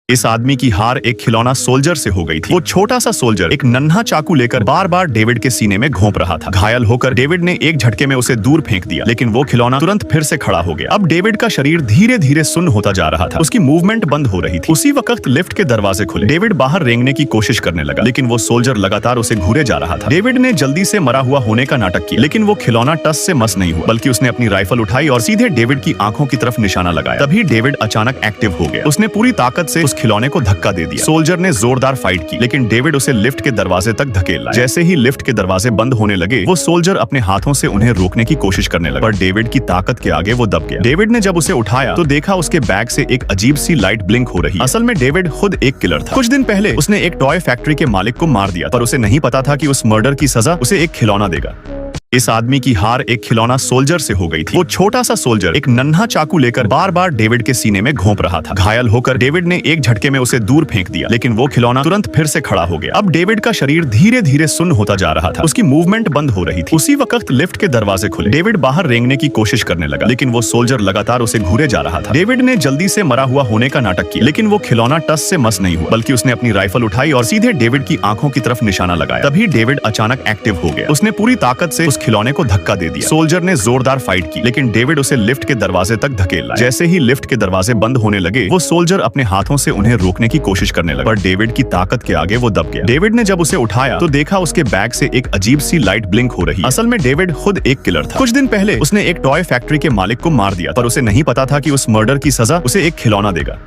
इस आदमी की हार एक खिलौना सोल्जर से हो गई थी। वो छोटा सा सोल्जर एक नन्हा चाकू लेकर बार बार डेविड के सीने में घोंप रहा था। घायल होकर डेविड ने एक झटके में उसे दूर फेंक दिया, लेकिन वो खिलौना तुरंत फिर से खड़ा हो गया। अब डेविड का शरीर धीरे धीरे सुन्न होता जा रहा था। उसकी मूवमेंट बंद हो रही थी। उसी वक्त लिफ्ट के दरवाजे खुले। डेविड बाहर रेंगने की कोशिश करने लगा, लेकिन वो सोल्जर लगातार उसे घूरे जा रहा था। डेविड ने जल्दी से मरा हुआ होने का नाटक किया, लेकिन वो खिलौना टस से मस नहीं हुआ, बल्कि उसने अपनी राइफल उठाई और सीधे डेविड की आंखों की तरफ निशाना लगाया। तभी डेविड अचानक एक्टिव हो गया। उसने पूरी ताकत से उस खिलौने को धक्का दे दिया। सोल्जर ने जोरदार फाइट की, लेकिन डेविड उसे लिफ्ट के दरवाजे तक धकेल लाया। जैसे ही लिफ्ट के दरवाजे बंद होने लगे, वो सोल्जर अपने हाथों से उन्हें रोकने की कोशिश करने लगा, पर डेविड की ताकत के आगे वो दब गया। डेविड ने जब उसे उठाया तो देखा उसके बैग से एक अजीब सी लाइट ब्लिंक हो रही। असल में डेविड खुद एक किलर था। कुछ दिन पहले उसने एक टॉय फैक्ट्री के मालिक को मार दिया, पर उसे नहीं पता था कि उस मर्डर की सजा उसे एक खिलौना देगा। इस आदमी की हार एक खिलौना सोल्जर से हो गई थी। वो छोटा सा सोल्जर एक नन्हा चाकू लेकर बार बार डेविड के सीने में घोंप रहा था। घायल होकर डेविड ने एक झटके में उसे दूर फेंक दिया, लेकिन वो खिलौना तुरंत फिर से खड़ा हो गया। अब डेविड का शरीर धीरे धीरे सुन्न होता जा रहा था। उसकी मूवमेंट बंद हो रही थी। उसी वक्त लिफ्ट के दरवाजे खुले। डेविड बाहर रेंगने की कोशिश करने लगा, लेकिन वो सोल्जर लगातार उसे घूरे जा रहा था। डेविड ने जल्दी से मरा हुआ होने का नाटक किया, लेकिन वो खिलौना टस से मस नहीं हुआ, बल्कि उसने अपनी राइफल उठाई और सीधे डेविड की आंखों की तरफ निशाना लगाया। तभी डेविड अचानक एक्टिव हो गया। उसने पूरी ताकत से उस खिलौने को धक्का दे दिया। सोल्जर ने जोरदार फाइट की, लेकिन डेविड उसे लिफ्ट के दरवाजे तक धकेल लाया। जैसे ही लिफ्ट के दरवाजे बंद होने लगे, वो सोल्जर अपने हाथों से उन्हें रोकने की कोशिश करने लगा, पर डेविड की ताकत के आगे वो दब गया। डेविड ने जब उसे उठाया तो देखा उसके बैग से एक अजीब सी लाइट ब्लिंक हो रही। असल में डेविड खुद एक किलर था। कुछ दिन पहले उसने एक टॉय फैक्ट्री के मालिक को मार दिया, पर उसे नहीं पता था कि उस मर्डर की सजा उसे एक खिलौना देगा।